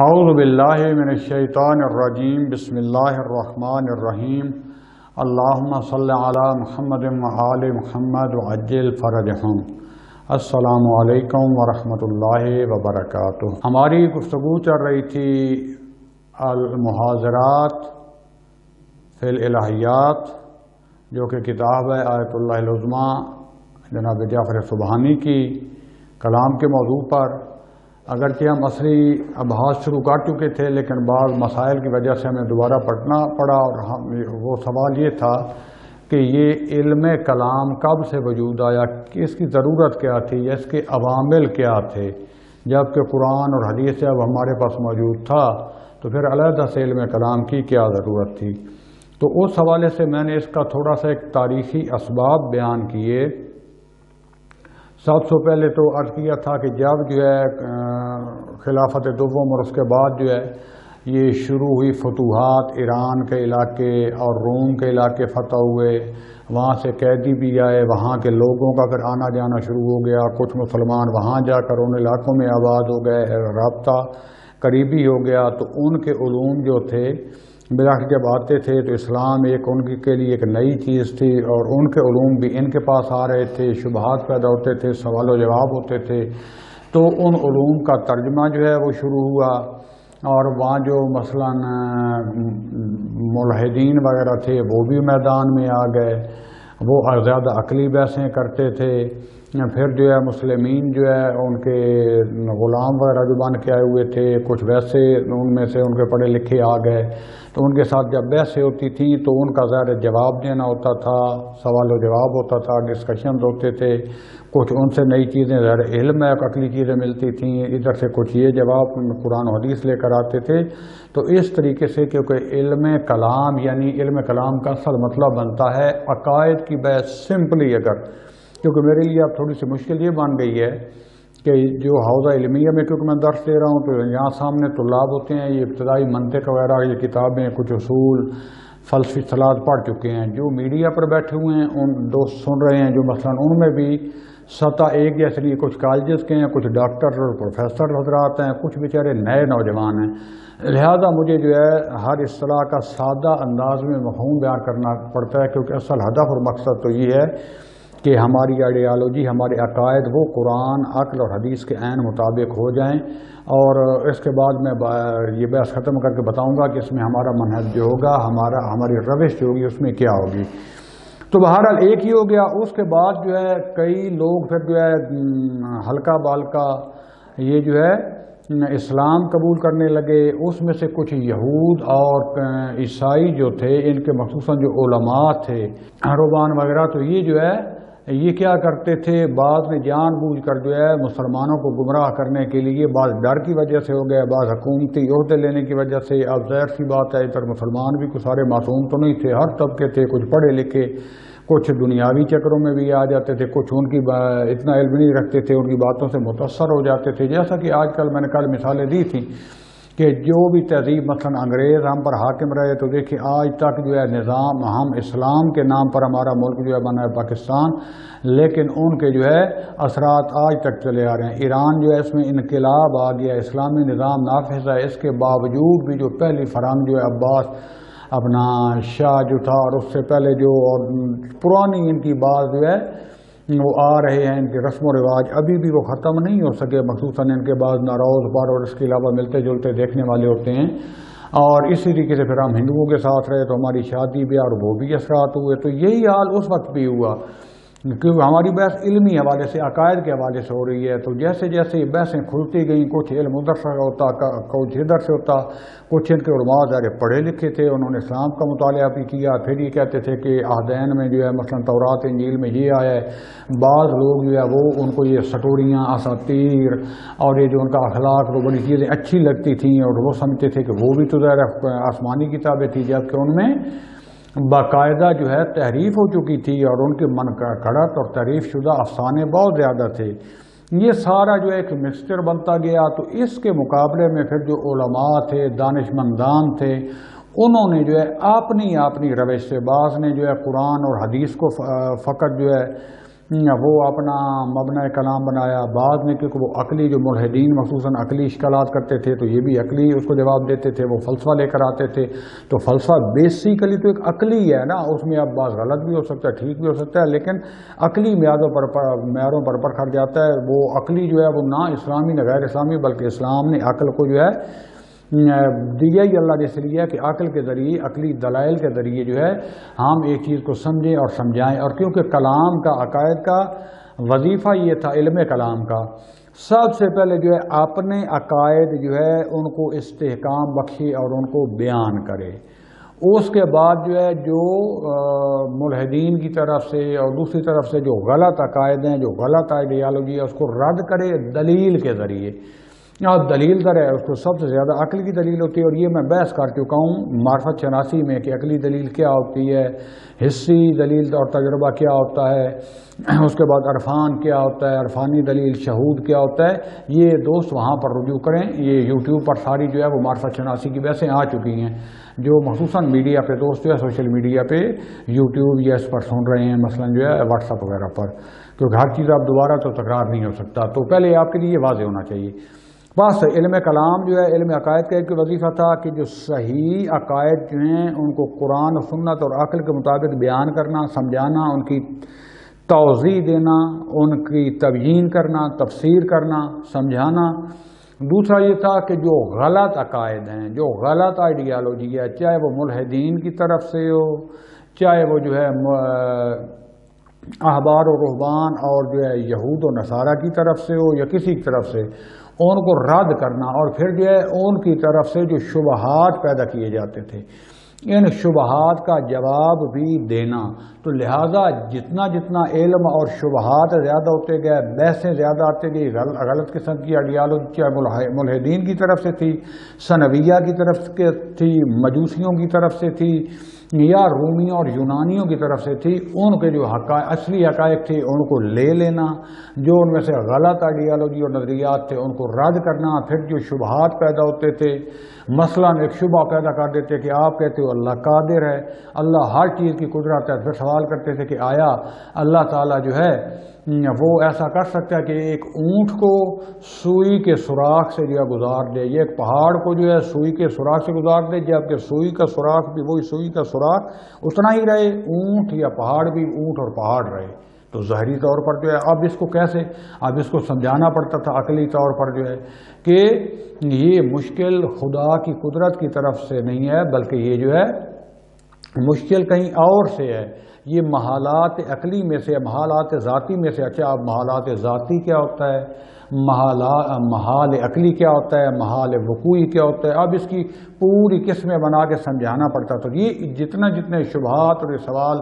اعوذ باللہ من الشیطان الرجیم بسم اللہ الرحمن الرحیم اللہم صل علی محمد وآل محمد وعجل فرجہم۔ السلام علیکم ورحمۃ اللہ وبرکاتہ۔ ہماری گفتگو چل رہی تھی المحاضرات فی الالہیات، جو کہ کتاب ہے آیت اللہ العظمیٰ جناب جعفر سبحانی کی کلام کے موضوع پر۔ اگرچہ ہم اصلی ابحاث شروع کر چکے تھے، لیکن بعض مسائل کی وجہ سے ہمیں دوبارہ پڑھنا پڑا، اور وہ سوال یہ تھا کہ یہ علم کلام کب سے وجود آیا، کہ اس کی ضرورت کیا تھی، یا اس کے عوامل کیا تھے۔ جبکہ قرآن اور حدیث جب ہمارے پاس موجود تھا تو پھر علیحدہ سے علم کلام کی کیا ضرورت تھی۔ تو اس حوالے سے میں نے اس کا تھوڑا سا ایک تاریخی اسباب بیان کیے۔ سب سے پہلے تو عرض کیا تھا کہ جب جو ہے خلافت دوم اور اس کے بعد جو ہے یہ شروع ہوئی فتوحات، ایران کے علاقے اور روم کے علاقے فتح ہوئے، وہاں سے قیدی بھی آئے، وہاں کے لوگوں کا پھر آنا جانا شروع ہو گیا، کچھ مسلمان وہاں جا کر ان علاقوں میں آباد ہو گئے، رابطہ قریبی ہو گیا، تو ان کے علوم جو تھے بالآخر جب آتے تھے تو اسلام ایک ان کے لیے ایک نئی چیز تھی، اور ان کے علوم بھی ان کے پاس آ رہے تھے، شبہات پیدا ہوتے تھے، سوال و جواب ہوتے تھے، تو ان علوم کا ترجمہ جو ہے وہ شروع ہوا۔ اور وہاں جو مثلا ملحدین وغیرہ تھے وہ بھی میدان میں آ گئے، وہ زیادہ عقلی بحثیں کرتے تھے۔ پھر جو ہے مسلمین جو ہے ان کے غلام وغیرہ جو بن کے آئے ہوئے تھے، کچھ ویسے ان میں سے ان کے پڑھے لکھے آ گئے، تو ان کے ساتھ جب بحثیں ہوتی تھیں تو ان کا ظاہر جواب دینا ہوتا تھا، سوال و جواب ہوتا تھا، ڈسکشنز ہوتے تھے، کچھ ان سے نئی چیزیں ظاہر علم ہے، عقلی چیزیں ملتی تھیں، ادھر سے کچھ یہ جواب قرآن و حدیث لے کر آتے تھے۔ تو اس طریقے سے کیونکہ علم کلام یعنی علم کلام کا اصل مطلب بنتا ہے عقائد کی بحث سمپلی، کیونکہ میرے لیے اب تھوڑی سی مشکل یہ بن گئی ہے کہ جو حوزہ علمیہ میں کیونکہ میں درس دے رہا ہوں تو یہاں سامنے طلاب ہوتے ہیں، یہ ابتدائی منطق وغیرہ یہ کتابیں کچھ اصول فلسفی اصطلاحات پڑھ چکے ہیں، جو میڈیا پر بیٹھے ہوئے ہیں ان دوست سن رہے ہیں جو مثلا ان میں بھی سطح ایک جیسے لیے کچھ کالجز کے ہیں، کچھ ڈاکٹر اور پروفیسر حضرات ہیں، کچھ بیچارے نئے نوجوان ہیں، لہذا مجھے جو ہے ہر اصطلاح کا سادہ انداز میں مفہوم بیان کرنا پڑتا ہے، کیونکہ اصل ہدف اور مقصد تو یہ ہے کہ ہماری آئیڈیالوجی، ہمارے عقائد وہ قرآن، عقل اور حدیث کے عین مطابق ہو جائیں۔ اور اس کے بعد میں یہ بحث ختم کر کے بتاؤں گا کہ اس میں ہمارا منہج جو ہوگا، ہماری روش جو ہوگی اس میں کیا ہوگی۔ تو بہرحال ایک ہی ہو گیا۔ اس کے بعد جو ہے کئی لوگ پھر جو ہے ہلکا بالکا یہ جو ہے اسلام قبول کرنے لگے۔ اس میں سے کچھ یہود اور عیسائی جو تھے، ان کے مخصوصاً جو علماء تھے رہبان وغیرہ، تو یہ جو ہے یہ کیا کرتے تھے، بعض نے جان بوجھ کر جو ہے مسلمانوں کو گمراہ کرنے کے لیے، بعض ڈر کی وجہ سے ہو گئے، بعض حکومتی عہدے لینے کی وجہ سے۔ اب ظاہر سی بات ہے ادھر مسلمان بھی کوئی سارے معصوم تو نہیں تھے، ہر طبقے تھے، کچھ پڑھے لکھے، کچھ دنیاوی چکروں میں بھی آ جاتے تھے، کچھ ان کی اتنا علم نہیں رکھتے تھے، ان کی باتوں سے متاثر ہو جاتے تھے۔ جیسا کہ آج کل میں نے کل مثالیں دی تھیں کہ جو بھی تہذیب مثلا انگریز ہم پر حاکم رہے، تو دیکھیں آج تک جو ہے نظام، ہم اسلام کے نام پر ہمارا ملک جو ہے بنا ہے پاکستان، لیکن ان کے جو ہے اثرات آج تک چلے آ رہے ہیں۔ ایران جو ہے اس میں انقلاب آ گیا، اسلامی نظام نافذ ہے، اس کے باوجود بھی جو پہلی فرہنگ جو ہے عباس اپنا شاہ جو تھا، اور اس سے پہلے جو اور پرانی ان کی بات جو ہے وہ آ رہے ہیں، ان کے رسم و رواج ابھی بھی وہ ختم نہیں ہو سکے، مخصوصاً ان کے بعد ناروز پر اور اس کے علاوہ ملتے جلتے دیکھنے والے ہوتے ہیں۔ اور اسی طریقے سے پھر ہم ہندوؤں کے ساتھ رہے تو ہماری شادی بیاہ اور وہ بھی اثرات ہوئے، تو یہی حال اس وقت بھی ہوا، کیونکہ ہماری بحث علمی حوالے سے، عقائد کے حوالے سے ہو رہی ہے۔ تو جیسے جیسے یہ بحثیں کھلتی گئیں، کچھ علم ادھر سے ہوتا، کچھ ادھر سے ہوتا، کچھ ان کے علماء ظاہر پڑھے لکھے تھے، انہوں نے اسلام کا مطالعہ بھی کیا، پھر یہ کہتے تھے کہ عہدین میں جو ہے مثلا تورات انجیل میں یہ آیا ہے۔ بعض لوگ جو ہے وہ ان کو یہ سٹوریاں، اساطیر اور یہ جو ان کا اخلاق، وہ بڑی چیزیں اچھی لگتی تھیں، اور وہ سمجھتے تھے کہ وہ بھی تو ظاہر آسمانی کتابیں تھیں، جبکہ ان میں باقاعدہ جو ہے تحریف ہو چکی تھی، اور ان کے من گھڑت اور تحریف شدہ افسانے بہت زیادہ تھے۔ یہ سارا جو ایک مکسچر بنتا گیا۔ تو اس کے مقابلے میں پھر جو علماء تھے، دانشمندان تھے، انہوں نے جو ہے اپنی روش سے، بعض نے جو ہے قرآن اور حدیث کو فقط جو ہے وہ اپنا مبنی کلام بنایا، بعد میں کیونکہ وہ عقلی جو ملحدین مخصوصاً عقلی اشکالات کرتے تھے تو یہ بھی عقلی اس کو جواب دیتے تھے، وہ فلسفہ لے کر آتے تھے۔ تو فلسفہ بیسیکلی تو ایک عقلی ہے نا، اس میں اب بعض غلط بھی ہو سکتا ہے، ٹھیک بھی ہو سکتا ہے، لیکن عقلی معیاروں پر پرکھا جاتا ہے۔ وہ عقلی جو ہے وہ نہ اسلامی نہ غیر اسلامی، بلکہ اسلام نے عقل کو جو ہے دیا ہی اللہ نے اس لیے کہ عقل کے ذریعے، عقلی دلائل کے ذریعے جو ہے ہم ایک چیز کو سمجھیں اور سمجھائیں۔ اور کیونکہ کلام کا، عقائد کا وظیفہ یہ تھا، علم کلام کا سب سے پہلے جو ہے اپنے عقائد جو ہے ان کو استحکام بخشے اور ان کو بیان کرے، اس کے بعد جو ہے جو ملحدین کی طرف سے اور دوسری طرف سے جو غلط عقائد ہیں، جو غلط آئیڈیالوجی ہے، اس کو رد کرے دلیل کے ذریعے۔ اور دلیل در ہے اس کو سب سے زیادہ عقل کی دلیل ہوتی ہے، اور یہ میں بحث کر چکا ہوں معرفت شناسی میں کہ عقلی دلیل کیا ہوتی ہے، حسی دلیل اور تجربہ کیا ہوتا ہے، اس کے بعد عرفان کیا ہوتا ہے، عرفانی دلیل، شہود کیا ہوتا ہے۔ یہ دوست وہاں پر رجوع کریں، یہ یوٹیوب پر ساری جو ہے وہ معرفت شناسی کی بحثیں آ چکی ہیں، جو مخصوصاً میڈیا پہ دوست جو ہے سوشل میڈیا پہ یوٹیوب یا اس پر سن رہے ہیں، مثلاً جو ہے واٹس ایپ وغیرہ پر، کیونکہ ہر چیز اب دوبارہ تو تکرار نہیں ہو سکتا، تو پہلے آپ کے لیے یہ واضح ہونا چاہیے۔ بس علم کلام جو ہے علم عقائد کا ایک وظیفہ تھا کہ جو صحیح عقائد جو ہیں ان کو قرآن و سنت اور عقل کے مطابق بیان کرنا، سمجھانا، ان کی توضیح دینا، ان کی تبیین کرنا، تفسیر کرنا، سمجھانا۔ دوسرا یہ تھا کہ جو غلط عقائد ہیں، جو غلط آئیڈیالوجی ہے، چاہے وہ ملحدین کی طرف سے ہو، چاہے وہ جو ہے احبار و رہبان اور جو ہے یہود و نصارہ کی طرف سے ہو یا کسی کی طرف سے، ان کو رد کرنا، اور پھر جو ہے ان کی طرف سے جو شبہات پیدا کیے جاتے تھے ان شبہات کا جواب بھی دینا۔ تو لہٰذا جتنا جتنا علم اور شبہات زیادہ ہوتے گئے، بحثیں زیادہ آتے گئی، غلط قسم کی آئیڈیالوجی چاہے ملحدین کی طرف سے تھی، ثنویہ کی طرف سے تھی، مجوسیوں کی طرف سے تھی، یا رومیوں اور یونانیوں کی طرف سے تھی، ان کے جو اصلی حقائق تھے ان کو لے لینا، جو ان میں سے غلط آئیڈیالوجی اور نظریات تھے ان کو رد کرنا۔ پھر جو شبہات پیدا ہوتے تھے، مثلا ایک شبہ پیدا کر دیتے کہ آپ کہتے ہو اللہ قادر ہے، اللہ ہر چیز کی قدرت ہے، پھر سوال کرتے تھے کہ آیا اللہ تعالیٰ جو ہے وہ ایسا کر سکتا ہے کہ ایک اونٹ کو سوئی کے سوراخ سے جو ہے گزار دے، یہ ایک پہاڑ کو جو ہے سوئی کے سوراخ سے گزار دے، جبکہ سوئی کا سوراخ بھی وہی سوئی کا سوراخ اتنا ہی رہے، اونٹ یا پہاڑ بھی اونٹ اور پہاڑ رہے۔ تو ظاہری طور پر جو ہے اب اس کو کیسے، اب اس کو سمجھانا پڑتا تھا عقلی طور پر جو ہے کہ یہ مشکل خدا کی قدرت کی طرف سے نہیں ہے، بلکہ یہ جو ہے مشکل کہیں اور سے ہے، یہ محالات عقلی میں سے، محالات ذاتی میں سے۔ اچھا اب محالات ذاتی کیا ہوتا ہے، محال عقلی کیا ہوتا ہے، محال وقوعی کیا ہوتا ہے، اب اس کی پوری قسمیں بنا کے سمجھانا پڑتا۔ تو یہ جتنے شبہات اور سوال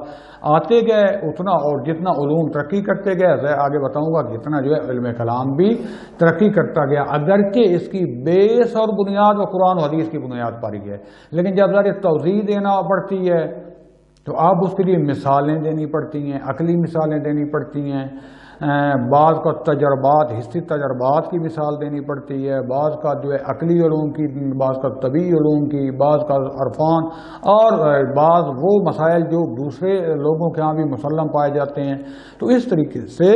آتے گئے اتنا، اور جتنا علوم ترقی کرتے گئے، آگے بتاؤں گا کتنا جو ہے علم کلام بھی ترقی کرتا گیا، اگرچہ اس کی بیس اور بنیاد و قرآن و حدیث کی بنیاد پر ہی ہے، لیکن جب ذرا توضیح دینا پڑتی ہے تو اب اس کے لیے مثالیں دینی پڑتی ہیں، عقلی مثالیں دینی پڑتی ہیں، بعض کا تجربات، حسی تجربات کی مثال دینی پڑتی ہے، بعض کا جو ہے عقلی علوم کی، بعض کا طبعی علوم کی، بعض کا عرفان، اور بعض وہ مسائل جو دوسرے لوگوں کے ہاں بھی مسلم پائے جاتے ہیں۔ تو اس طریقے سے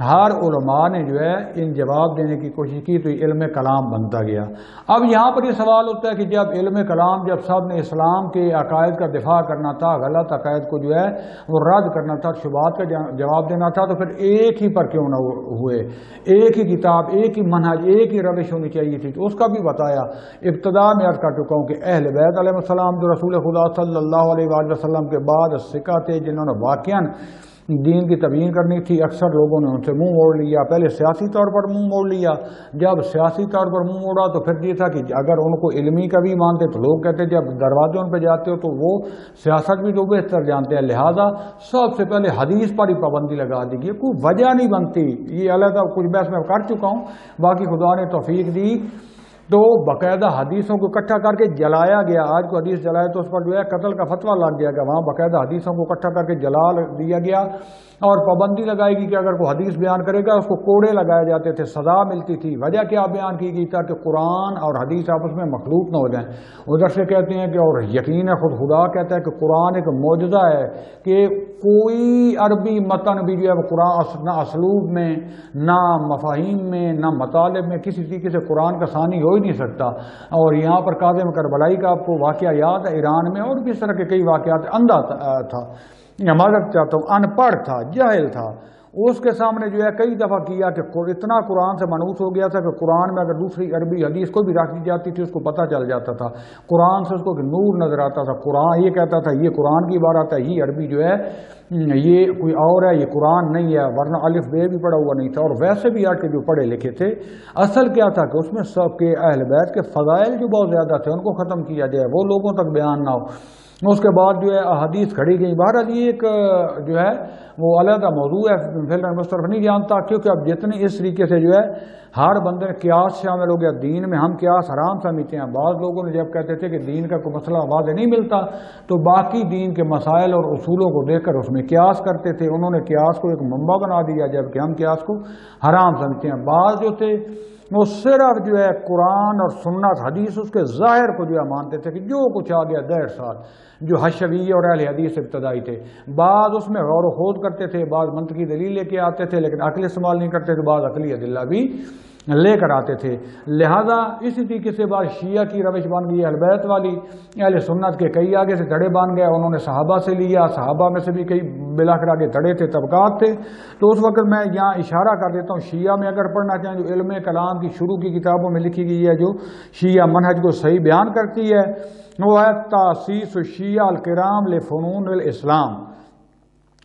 ہر علماء نے جو ہے ان جواب دینے کی کوشش کی، تو یہ علم کلام بنتا گیا۔ اب یہاں پر یہ سوال ہوتا ہے کہ جب علم کلام، جب سب نے اسلام کے عقائد کا دفاع کرنا تھا، غلط عقائد کو جو ہے وہ رد کرنا تھا، شبہات کا جواب دینا تھا، تو پھر ایک ہی پر کیوں نہ ہوئے؟ ایک ہی کتاب، ایک ہی منہج، ایک ہی روش ہونی چاہیے تھی۔ تو اس کا بھی بتایا، ابتدا میں عرض کر چکا ہوں کہ اہل بیت علیہ السلام جو رسول خدا صلی اللہ علیہ وآلہ وسلم کے بعد ثقہ تھے، جنہوں نے واقعاً دین کی تبیین کرنی تھی، اکثر لوگوں نے ان سے منہ موڑ لیا۔ پہلے سیاسی طور پر منہ موڑ لیا، جب سیاسی طور پر منہ موڑا تو پھر یہ تھا کہ اگر ان کو علمی کا بھی مانتے تو لوگ کہتے جب دروازے ان پہ جاتے ہو تو وہ سیاست بھی لوگ بہتر جانتے ہیں، لہٰذا سب سے پہلے حدیث پر ہی پابندی لگا دی گئی، کوئی وجہ نہیں بنتی۔ یہ علیحدہ کچھ بحث میں کر چکا ہوں، باقی خدا نے توفیق دی تو باقاعدہ حدیثوں کو اکٹھا کر کے جلایا گیا۔ آج کو حدیث جلائے تو اس پر جو ہے قتل کا فتویٰ لگ گیا کہ وہاں باقاعدہ حدیثوں کو اکٹھا کر کے جلا دیا گیا۔ اور پابندی لگائی گئی کہ اگر کوئی حدیث بیان کرے گا اس کو کوڑے لگائے جاتے تھے، سزا ملتی تھی۔ وجہ کیا بیان کی گئی تھا کہ قرآن اور حدیث آپس میں مخلوط نہ ہو جائیں۔ ادھر سے کہتے ہیں کہ اور یقین ہے خود خدا کہتا ہے کہ قرآن ایک معجزہ ہے کہ کوئی عربی متن بھی جو ہے وہ قرآن نہ اسلوب میں نہ مفاہیم میں نہ مطالب میں کسی طریقے سے قرآن کا ثانی ہو ہی نہیں سکتا۔ اور یہاں پر کاظم کربلائی کا آپ کو واقعہ یاد ہے، ایران میں اور بھی اس طرح کے کئی واقعات، اندھا تھا، معذرت چاہتا ہوں، ان پڑھ تھا، جاہل تھا، اس کے سامنے جو ہے کئی دفعہ کیا کہ اتنا قرآن سے منحوس ہو گیا تھا کہ قرآن میں اگر دوسری عربی حدیث کو بھی رکھ دی جاتی تھی اس کو پتہ چل جاتا تھا، قرآن سے اس کو نور نظر آتا تھا۔ قرآن یہ کہتا تھا یہ قرآن کی عبارت ہے، یہ عربی جو ہے یہ کوئی اور ہے، یہ قرآن نہیں ہے، ورنہ الف بے بھی پڑھا ہوا نہیں تھا۔ اور ویسے بھی آج کے جو پڑھے لکھے تھے، اصل کیا تھا کہ اس میں سب کے اہل بیت کے فضائل جو بہت زیادہ تھے ان کو ختم کیا جائے، وہ لوگوں تک بیان نہ ہو۔ اس کے بعد جو ہے احادیث کھڑی گئی۔ بہرحال یہ ایک جو ہے وہ علیحدہ موضوع ہے، فی الحال مصطفیٰ نہیں جانتا، کیونکہ اب جتنے اس طریقے سے جو ہے ہر بندے نے قیاس شامل ہو گیا دین میں، ہم قیاس حرام سمجھتے ہیں۔ بعض لوگوں نے جب کہتے تھے کہ دین کا کوئی مسئلہ واضح نہیں ملتا تو باقی دین کے مسائل اور اصولوں کو دیکھ کر اس میں قیاس کرتے تھے، انہوں نے قیاس کو ایک منبع بنا دیا جبکہ ہم قیاس کو حرام سمجھتے ہیں۔ بعض جو تھے وہ صرف جو ہے قرآن اور سنت حدیث اس کے ظاہر کو جو ہے مانتے تھے کہ جو کچھ آ گیا دیر سال، جو حشویہ اور اہل حدیث ابتدائی تھے۔ بعض اس میں غور و خوض کرتے تھے، بعض منطقی دلیل لے کے آتے تھے لیکن عقل استعمال نہیں کرتے تھے، بعض عقلی ادلہ بھی لے کر آتے تھے۔ لہذا اسی طریقے سے بعض شیعہ کی روش بن گئی اہل بیت والی، اہل سنت کے کئی آگے سے دھڑے بن گئے، انہوں نے صحابہ سے لیا، صحابہ میں سے بھی کئی بلا کر آگے دھڑے تھے، طبقات تھے۔ تو اس وقت میں یہاں اشارہ کر دیتا ہوں، شیعہ میں اگر پڑھنا چاہیں جو علم کلام کی شروع کی کتابوں میں لکھی گئی ہے، جو شیعہ منہج کو صحیح بیان کرتی ہے، وہ ہے تاسیس الشیعہ الکرام لفنون الاسلام۔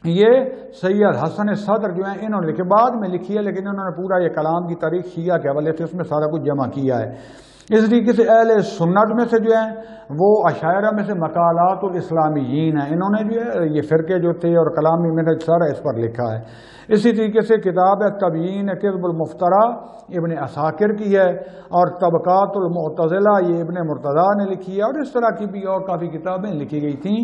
یہ سید حسن صدر جو ہیں انہوں نے لکھے، بعد میں لکھی ہے لیکن انہوں نے پورا یہ کلام کی تاریخ شیعہ کے حوالے سے اس میں سارا کچھ جمع کیا ہے۔ اس طریقے سے اہل سنت میں سے جو ہیں وہ اشاعرہ میں سے مقالات الاسلامیین ہیں، انہوں نے جو ہے یہ فرقے جو تھے اور کلامی منہج سارا اس پر لکھا ہے۔ اسی طریقے سے کتاب ہے تبیین کذب المفترا ابن عساکر کی ہے، اور طبقات المعتزلہ یہ ابن مرتضیٰ نے لکھی ہے، اور اس طرح کی بھی اور کافی کتابیں لکھی گئی تھیں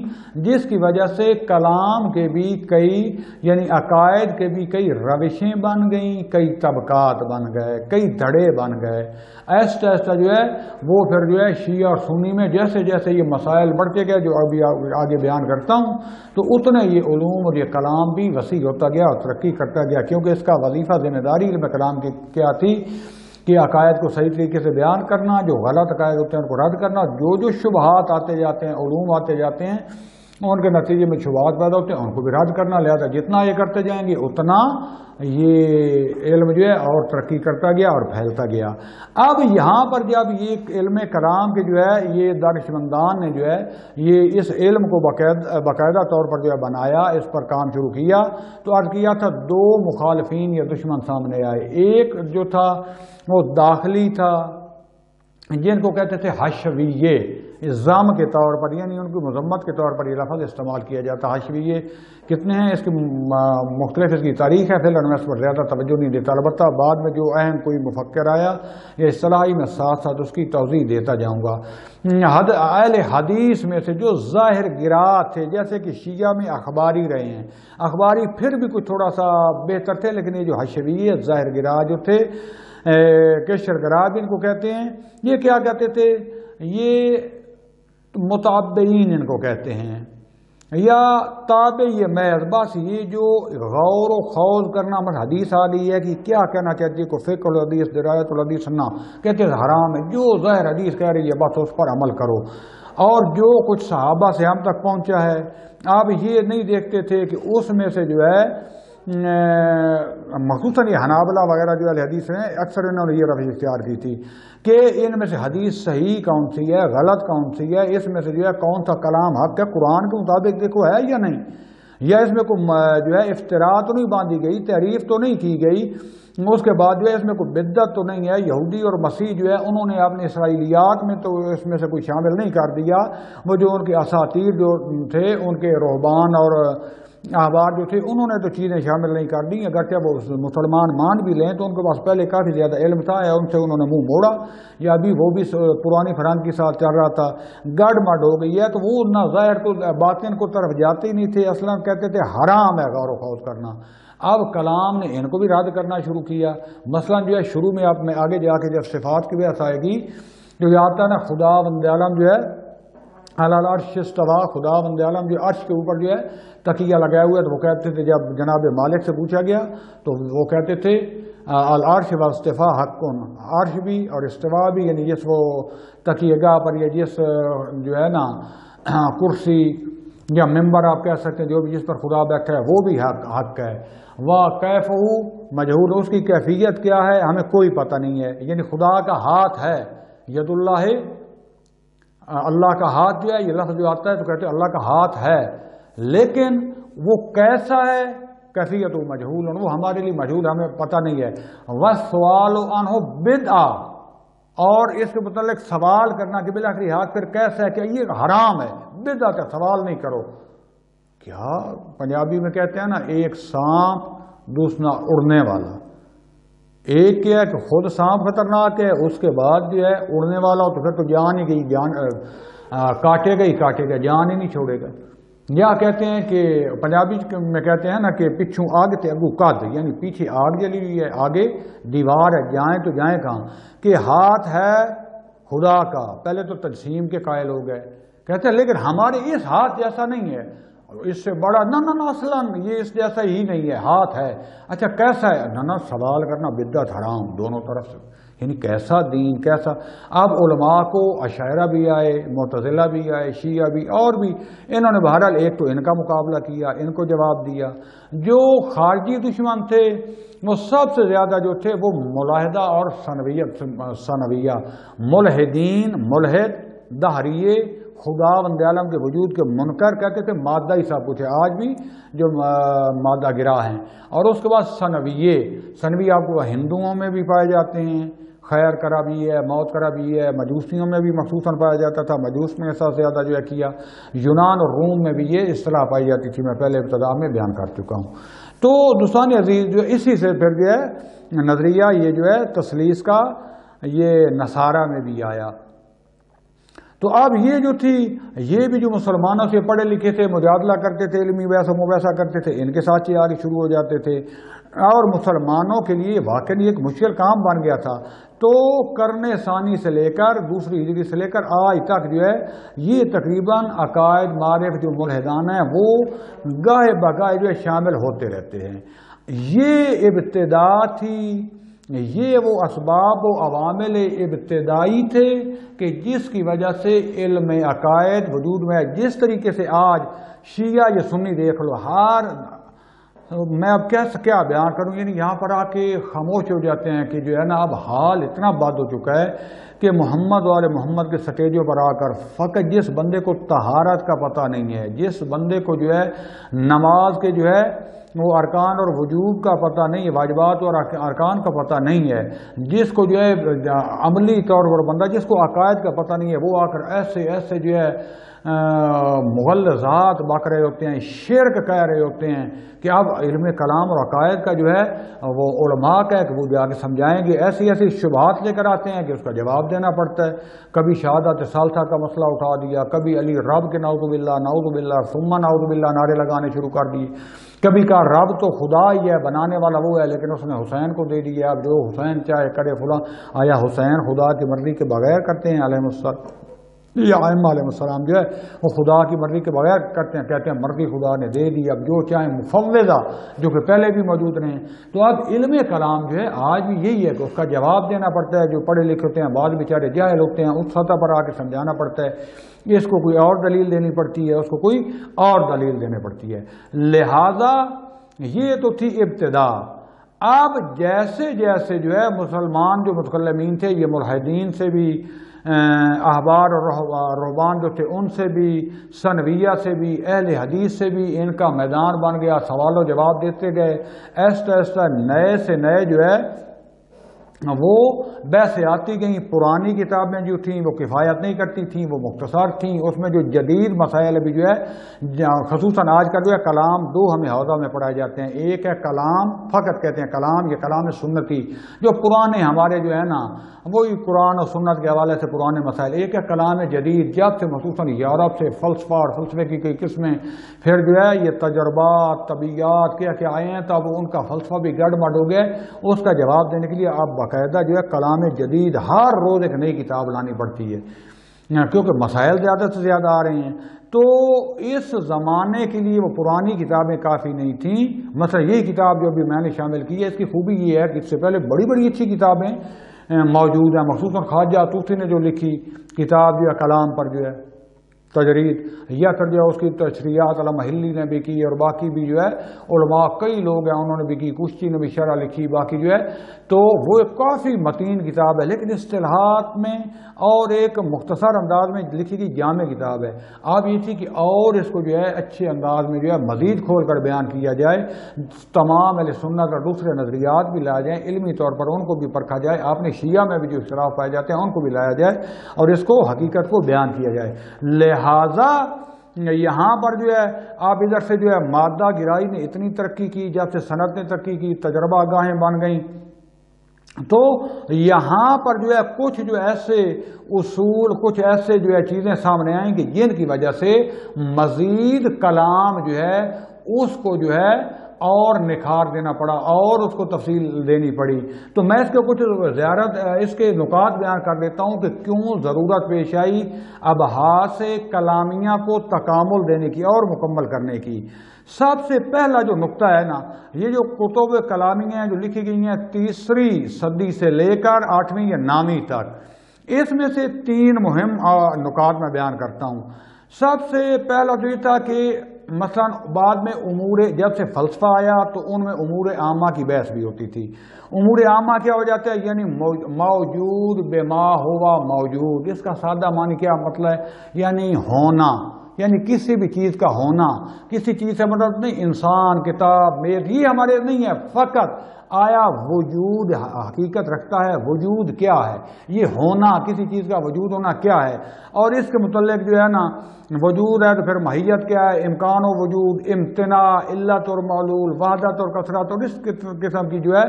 جس کی وجہ سے کلام کے بھی کئی یعنی عقائد کے بھی کئی روشیں بن گئیں، کئی طبقات بن گئے، کئی دھڑے بن گئے۔ ایسا ایسا جو ہے وہ پھر جو ہے شیعہ اور سنی میں جیسے جیسے یہ مسائل بڑھتے گئے جو ابھی آگے بیان کرتا ہوں تو اتنے یہ علوم اور یہ کلام بھی وسیع ہوتا گیا اور ترقی کرتا گیا، کیونکہ اس کا وظیفہ ذمہ داری علم کلام کی کیا تھی کہ عقائد کو صحیح طریقے سے بیان کرنا، جو غلط عقائد ہوتے ہیں ان کو رد کرنا، جو شبہات آتے جاتے ہیں، علوم آتے جاتے ہیں ان کے نتیجے میں شبہات پیدا ہوتے ہیں ان کو بھی رد کرنا۔ لہذا جتنا یہ کرتے جائیں گے اتنا یہ علم جو ہے اور ترقی کرتا گیا اور پھیلتا گیا۔ اب یہاں پر جب یہ علم کلام کے جو ہے یہ دانشمندان نے جو ہے یہ اس علم کو باقاعدہ طور پر جو ہے بنایا، اس پر کام شروع کیا تو عرض کیا تھا دو مخالفین یا دشمن سامنے آئے۔ ایک جو تھا وہ داخلی تھا جن کو کہتے تھے حشویے، الزام کے طور پر یعنی ان کی مذمت کے طور پر یہ لفظ استعمال کیا جاتا۔ حشویے کتنے ہیں اس کی مختلف اس کی تاریخ ہے، فی الحال میں اس پر زیادہ توجہ نہیں دیتا، البتہ بعد میں جو اہم کوئی مفکر آیا یہ اصطلاحی میں ساتھ ساتھ اس کی توضیح دیتا جاؤں گا۔ اہل حدیث میں سے جو ظاہر گرا تھے، جیسے کہ شیعہ میں اخباری رہے ہیں، اخباری پھر بھی کچھ تھوڑا سا بہتر تھے، لیکن یہ جو حشویے ظاہر گرا جو تھے کشر گرا جن کو کہتے ہیں، یہ کیا کہتے تھے؟ یہ متابعین ان کو کہتے ہیں یا تابعی محض، بس یہ جو غور و خوض کرنا مطلب حدیث آ گئی ہے کہ کیا کہنا چاہتی ہے کو فقہ الحدیث درایت الحدیث نہ کہتے ہیں حرام ہے، جو ظاہر حدیث کہہ رہی ہے بس اس پر عمل کرو، اور جو کچھ صحابہ سے ہم تک پہنچا ہے۔ آپ یہ نہیں دیکھتے تھے کہ اس میں سے جو ہے مخصوصاً یہ حنابلہ وغیرہ جو اہل حدیث ہیں اکثر انہوں نے یہ روش اختیار کی تھی کہ ان میں سے حدیث صحیح کون سی ہے، غلط کون سی ہے، اس میں سے جو ہے کون سا کلام حق ہے، قرآن کے مطابق دیکھو ہے یا نہیں، یا اس میں کوئی جو ہے افتراء تو نہیں باندھی گئی، تعریف تو نہیں کی گئی، اس کے بعد جو ہے اس میں کوئی بدعت تو نہیں ہے۔ یہودی اور مسیح جو ہے انہوں نے اپنے اسرائیلیات میں تو اس میں سے کوئی شامل نہیں کر دیا، وہ جو ان کے اساطیر جو تھے ان کے رہبان اور احبار جو تھے انہوں نے تو چیزیں شامل نہیں کر دی، اگرچہ وہ مسلمان مان بھی لیں تو ان کے پاس پہلے کافی زیادہ علم تھا یا ان سے انہوں نے منہ موڑا یا ابھی وہ بھی پرانی فرہنگ کے ساتھ چل رہا تھا، گڑ مڈ ہو گئی ہے تو وہ نہ ظاہر کو باطن کو طرف جاتے ہی نہیں تھے، اصلا کہتے تھے حرام ہے غور و خوض کرنا۔ اب کلام نے ان کو بھی رد کرنا شروع کیا، مثلا جو ہے شروع میں آپ میں آگے جا کے جب صفات کی بحث آئے گی جو آتا ہے نا خدا بند عالم جو ہے علی العرش استوا، خدا بند عالم جو عرش کے اوپر جو ہے تکیہ لگائے ہوئے، تو وہ کہتے تھے جب جناب مالک سے پوچھا گیا تو وہ کہتے تھے العرش و استفا حقن، عرش بھی اور استوا بھی، یعنی جس وہ تکیہ گاہ پر یا جس جو ہے نا کرسی یا ممبر آپ کہہ سکتے ہیں جو بھی جس پر خدا بیٹھا ہے وہ بھی حق ہے، وہ کیفہ مجہول، اس کی کیفیت کیا ہے ہمیں کوئی پتہ نہیں ہے، یعنی خدا کا ہاتھ ہے، ید اللہ، اللہ کا ہاتھ جو ہے، یہ لفظ جو آتا ہے تو کہتے ہیں اللہ کا ہاتھ ہے، لیکن وہ کیسا ہے کیفیت مجہول، وہ ہمارے لیے مجہول، ہمیں پتہ نہیں ہے، وَالسُّؤَالُ عَنْهُ بِدْعَةٌ، اور اس کے متعلق سوال کرنا کہ بالآخری ہاتھ پھر کیسا ہے کہ یہ حرام ہے، بدعت ہے، سوال نہیں کرو۔ کیا پنجابی میں کہتے ہیں نا ایک سانپ دوسرا اڑنے والا، ایک کیا ہے کہ خود سانپ خطرناک ہے، اس کے بعد جو ہے اڑنے والا ہو تو پھر تو جان ہی گئی، جان کاٹے گا ہی کاٹے گا، جان ہی نہیں چھوڑے گا۔ یا کہتے ہیں کہ پنجابی میں کہتے ہیں نا کہ پچھوں آگ تے اگو قد، یعنی پیچھے آگ جلی ہوئی ہے، آگے دیوار ہے، جائیں تو جائیں کہاں، کہ ہاتھ ہے خدا کا، پہلے تو تجسیم کے قائل ہو گئے، کہتے ہیں لیکن ہمارے اس ہاتھ جیسا نہیں ہے، اس سے بڑا نہ اصلاً یہ اس جیسا ہی نہیں ہے، ہاتھ ہے، اچھا کیسا ہے، نہ سوال کرنا بدعت حرام دونوں طرف سے، یعنی کیسا دین کیسا۔ اب علماء کو اشاعرہ بھی آئے، معتزلہ بھی آئے، شیعہ بھی، اور بھی انہوں نے بہرحال ایک تو ان کا مقابلہ کیا، ان کو جواب دیا۔ جو خارجی دشمن تھے وہ سب سے زیادہ جو تھے وہ ملاحدہ اور ثنویہ، ملحدین، ملحد، دہریے، خدا بند عالم کے وجود کے منکر، کہتے تھے مادہ ہی سب کچھ ہے، آج بھی جو مادہ گرا ہیں، اور اس کے بعد ثنویہ آپ کو ہندوؤں میں بھی پائے جاتے ہیں، خیر کرا بھی ہے، موت کرا بھی ہے، مجوسیوں میں بھی مخصوصاً پایا جاتا تھا، مجوس میں سب سے زیادہ جو ہے کیا، یونان اور روم میں بھی یہ اصطلاح پائی جاتی تھی، میں پہلے ابتدا میں بیان کر چکا ہوں۔ تو دوستان عزیز جو اسی سے پھر جو ہے نظریہ یہ جو ہے تثلیث کا یہ نصارہ میں بھی آیا۔ تو اب یہ جو تھی یہ بھی جو مسلمانوں سے پڑھے لکھے تھے، مجادلہ کرتے تھے، علمی بحث و مباحثہ کرتے تھے، ان کے ساتھ یہ آگے شروع ہو جاتے تھے، اور مسلمانوں کے لیے واقعی ایک مشکل کام بن گیا تھا۔ تو قرن ثانی سے لے کر دوسری ہجری سے لے کر آج تک جو ہے یہ تقریباً عقائد معرف جو ملحدان ہیں وہ گاہے بگاہے جو ہے شامل ہوتے رہتے ہیں۔ یہ ابتدا تھی، یہ وہ اسباب و عوامل ابتدائی تھے کہ جس کی وجہ سے علم عقائد وجود میں، جس طریقے سے آج شیعہ یا سنی دیکھ لو، میں اب کیا بیان کروں، یعنی یہاں پر آ کے خاموش ہو جاتے ہیں کہ جو ہے نا اب حال اتنا بد ہو چکا ہے کہ محمد والے محمد کے سٹیجوں پر آ کر فقط جس بندے کو طہارت کا پتہ نہیں ہے، جس بندے کو جو ہے نماز کے جو ہے وہ ارکان اور وجوب کا پتہ نہیں ہے، واجبات اور ارکان کا پتہ نہیں ہے، جس کو جو ہے عملی طور پر بندہ جس کو عقائد کا پتہ نہیں ہے، وہ آ کر ایسے جو ہے مغلظات بک رہے ہوتے ہیں، شرک کہہ رہے ہوتے ہیں کہ اب علم کلام اور عقائد کا جو ہے وہ علماء کا کہ وہ جا کے سمجھائیں گے، ایسی شبہات لے کر آتے ہیں کہ اس کا جواب دینا پڑتا ہے۔ کبھی شہادت ثالثہ کا مسئلہ اٹھا دیا، کبھی علی رب کے نعوذ باللہ ثم نعوذ باللہ نعرے لگانے شروع کر دیے، کبھی کہا رب تو خدا ہی ہے، بنانے والا وہ ہے، لیکن اس نے حسین کو دے دیا، اب جو حسین چاہے کرے فلاں۔ آیا حسین خدا کی مرضی کے بغیر کرتے ہیں علیہ السلام، یا ائمہ علیہ السلام جو ہے وہ خدا کی مرضی کے بغیر کرتے ہیں، کہتے ہیں مرضی خدا نے دے دی، اب جو چاہیں مفوضہ جو کہ پہلے بھی موجود رہے ہیں۔ تو اب علم کلام جو ہے آج بھی یہی ہے کہ اس کا جواب دینا پڑتا ہے، جو پڑھے لکھے ہوتے ہیں بعض بیچارے جاہل ہوتے ہیں، اس سطح پر آ کے سمجھانا پڑتا ہے، اس کو کوئی اور دلیل دینی پڑتی ہے، اس کو کوئی اور دلیل دینی پڑتی ہے۔ لہذا یہ تو تھی ابتدا۔ اب جیسے جیسے جو ہے مسلمان جو متکلمین تھے، یہ ملحدین سے بھی، احبار اور رہبان جو تھے ان سے بھی، ثنویہ سے بھی، اہل حدیث سے بھی ان کا میدان بن گیا، سوال و جواب دیتے گئے، ایسا نئے سے نئے جو ہے وہ ویسے آتی گئیں. پرانی کتابیں جو تھیں وہ کفایت نہیں کرتی تھیں، وہ مختصر تھیں. اس میں جو جدید مسائل بھی جو ہے خصوصاً آج کا جو ہے کلام دو ہمیں حوزہ میں پڑھائے جاتے ہیں. ایک ہے کلام، فقط کہتے ہیں کلام، یہ کلام سنتی جو پرانے ہمارے جو ہے نا وہی قرآن اور سنت کے حوالے سے پرانے مسائل. ایک ہے کلام جدید جب سے خصوصاً یورپ سے فلسفہ اور فلسفے کی کئی قسمیں پھر جو ہے یہ تجربات طبیعت کیا آئے ہیں تو اب ان کا فلسفہ بھی گڑبڑ ہو گیا. اس کا جواب دینے کے لیے اب باقاعدہ جو ہے کلام جدید ہر روز ایک نئی کتاب لانی پڑتی ہے کیونکہ مسائل زیادہ سے زیادہ آ رہے ہیں. تو اس زمانے کے لیے وہ پرانی کتابیں کافی نہیں تھیں. مثلا یہی کتاب جو ابھی میں نے شامل کی ہے، اس کی خوبی یہ ہے کہ اس سے پہلے بڑی بڑی اچھی کتابیں موجود ہیں. مخصوصاً خواجہ طوسی نے جو لکھی کتاب جو ہے کلام پر جو ہے تجرید، یا پھر جو ہے اس کی تشریحات علامہ ہلی نے بھی کی، اور باقی بھی جو ہے علماء کئی لوگ ہیں انہوں نے بھی کی، کشتی نے بھی شرح لکھی باقی جو ہے. تو وہ ایک کافی متین کتاب ہے، لیکن اصطلاحات میں اور ایک مختصر انداز میں لکھی گئی جامع کتاب ہے. آپ یہ تھی کہ اور اس کو جو ہے اچھے انداز میں جو ہے مزید کھول کر بیان کیا جائے، تمام اہل سنت اور دوسرے نظریات بھی لائے جائیں، علمی طور پر ان کو بھی پرکھا جائے. آپ نے شیعہ میں بھی جو اختلاف پائے جاتے ہیں ان کو بھی لایا جائے اور اس کو حقیقت کو بیان کیا جائے. لہذا یہاں پر جو ہے آپ ادھر سے جو ہے مادہ گرائی نے اتنی ترقی کی، جب سے صنعت نے ترقی کی، تجربہ گاہیں بن گئیں، تو یہاں پر جو ہے کچھ جو ایسے اصول، کچھ ایسے جو ہے چیزیں سامنے آئیں کہ جن کی وجہ سے مزید کلام جو ہے اس کو جو ہے اور نکھار دینا پڑا اور اس کو تفصیل دینی پڑی. تو میں اس کے کچھ اس کے نکات بیان کر دیتا ہوں کہ کیوں ضرورت پیش آئی ابحاث کلامیہ کو تکامل دینے کی اور مکمل کرنے کی. سب سے پہلا جو نقطہ ہے نا، یہ جو کتب کلامیہ ہیں جو لکھی گئی ہیں 3 صدی سے لے کر 8ویں یا 9ویں تک، اس میں سے 3 مہم نکات میں بیان کرتا ہوں. سب سے پہلا جو یہ تھا کہ مثلا بعد میں جب سے فلسفہ آیا تو ان میں امور عامہ کی بحث بھی ہوتی تھی. امور عامہ کیا ہو جاتا ہے؟ یعنی موجود بما ہوا موجود. اس کا سادہ معنی کیا مطلب ہے؟ یعنی ہونا، یعنی کسی بھی چیز کا ہونا. کسی چیز سے مطلب نہیں انسان، کتاب، میز، یہ ہمارے نہیں ہے. فقط آیا وجود حقیقت رکھتا ہے؟ وجود کیا ہے؟ یہ ہونا، کسی چیز کا وجود ہونا کیا ہے؟ اور اس کے متعلق جو ہے نا وجود ہے تو پھر ماہیت کیا ہے؟ امکان و وجود، امتناع، علت اور معلول، وحدت اور کثرت، اور اس قسم کی جو ہے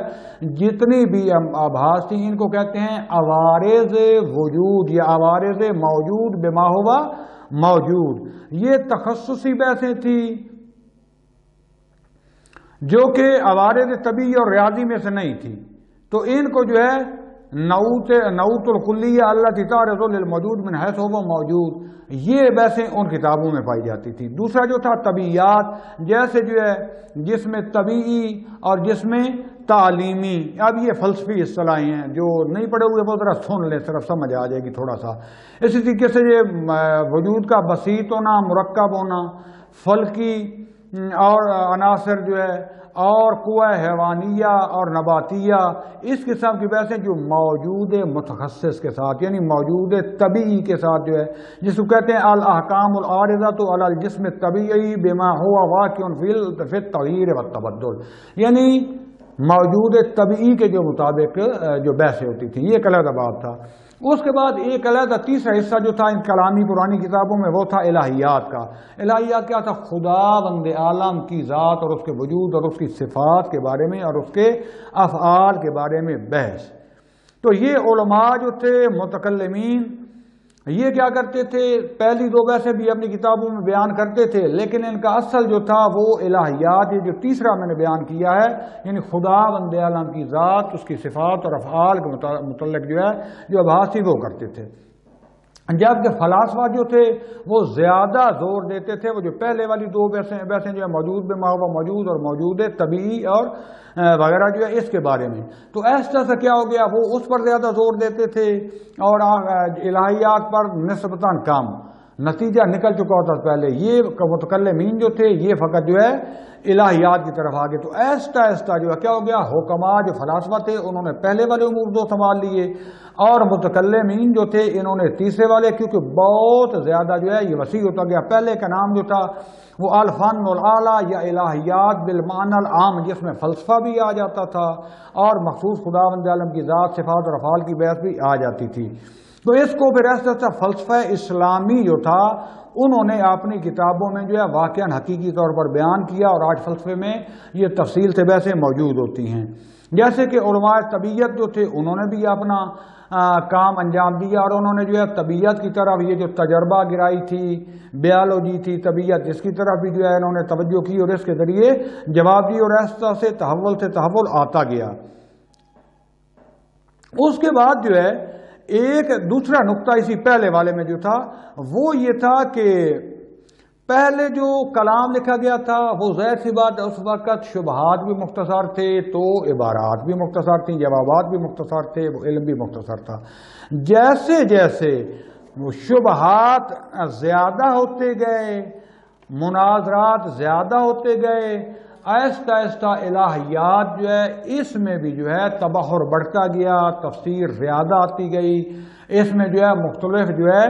جتنی بھی آبھاس تھی ان کو کہتے ہیں عوارض وجود یا عوارض موجود بما ہوا موجود. یہ تخصصی بحثیں تھی جو کہ عوارض طبیعی اور ریاضی میں سے نہیں تھی. تو ان کو جو ہے نعوت الکلیہ التی تعرض للموجود من حیث هو موجود، یہ ویسے ان کتابوں میں پائی جاتی تھی. دوسرا جو تھا طبیعیات، جیسے جو ہے جس میں طبیعی اور جس میں تعلیمی. اب یہ فلسفی اصطلاحیں ہیں، جو نہیں پڑھے ہوئے وہ ذرا سن لیں، صرف سمجھ آ جائے گی تھوڑا سا. اسی طریقے سے یہ وجود کا بسیط ہونا، مرکب ہونا، فلکی اور عناصر جو ہے، اور قوہ حیوانیہ اور نباتیہ، اس قسم کی بحثیں جو موجود متخصص کے ساتھ یعنی موجود طبیعی کے ساتھ جو ہے، جس کو کہتے ہیں الاحکام العارضۃ علی الجسم الطبیعی بما هو واقع فی التغییر والتبدل، یعنی موجود طبیعی کے جو مطابق جو بحثیں ہوتی تھیں. یہ ایک علیحدہ باب تھا. اس کے بعد ایک علیحدہ تیسرا حصہ جو تھا ان کلامی پرانی کتابوں میں وہ تھا الہیات کا. الہیات کیا تھا؟ خدا بند عالم کی ذات اور اس کے وجود اور اس کی صفات کے بارے میں اور اس کے افعال کے بارے میں بحث. تو یہ علماء جو تھے متکلمین، یہ کیا کرتے تھے؟ پہلی 2 بحثیں بھی اپنی کتابوں میں بیان کرتے تھے، لیکن ان کا اصل جو تھا وہ الہیات، یہ جو تیسرا میں نے بیان کیا ہے، یعنی خدا بند عالم کی ذات، اس کی صفات اور افعال کے متعلق جو ہے جو ابحاث وہ کرتے تھے. جبکہ فلاسفہ جو تھے وہ زیادہ زور دیتے تھے، وہ جو پہلے والی 2 بحثیں جو ہے موجود بما ہوا موجود اور موجود طبیعی اور وغیرہ جو ہے اس کے بارے میں. تو ایسا سے کیا ہو گیا؟ وہ اس پر زیادہ زور دیتے تھے اور الہیات پر نسبتاً کم. نتیجہ نکل چکا ہوتا پہلے. یہ متکلمین جو تھے یہ فقط جو ہے الہیات کی طرف آگے. تو ایستا ایستا جو ہے کیا ہو گیا, حکما جو فلاسفہ تھے انہوں نے پہلے والے امور دو سنبھال لیے, اور متکلمین جو تھے انہوں نے تیسرے والے, کیونکہ بہت زیادہ جو ہے یہ وسیع ہوتا گیا. پہلے کا نام جو تھا وہ الفن الاعلیٰ یا الہیات بالمعنی العام, جس میں فلسفہ بھی آ جاتا تھا اور مخصوص خداوند عالم کی ذات صفات اور افعال کی بحث بھی آ جاتی تھی. تو اس کو پھر ایسا ایسا فلسفہ اسلامی جو تھا انہوں نے اپنی کتابوں میں جو ہے واقعاً حقیقی طور پر بیان کیا, اور آج فلسفے میں یہ تفصیل سے بحثیں موجود ہوتی ہیں. جیسے کہ علماء طبیعت جو تھے انہوں نے بھی اپنا کام انجام دیا, اور انہوں نے جو ہے طبیعت کی طرف یہ جو تجربہ گرائی تھی, بیالوجی تھی طبیعت, اس کی طرف بھی جو ہے انہوں نے توجہ کی اور اس کے ذریعے جواب دی, اور ایسا سے تحول آتا گیا. اس کے بعد جو ہے ایک دوسرا نقطہ اسی پہلے والے میں جو تھا وہ یہ تھا کہ پہلے جو کلام لکھا گیا تھا وہ ظاہر سی بات اس وقت شبہات بھی مختصر تھے, تو عبارات بھی مختصر تھیں, جوابات بھی مختصر تھے, وہ علم بھی مختصر تھا. جیسے جیسے وہ شبہات زیادہ ہوتے گئے, مناظرات زیادہ ہوتے گئے, آہستہ آہستہ الہیات جو ہے اس میں بھی جو ہے تبحر بڑھتا گیا, تفسیر زیادہ آتی گئی, اس میں جو ہے مختلف جو ہے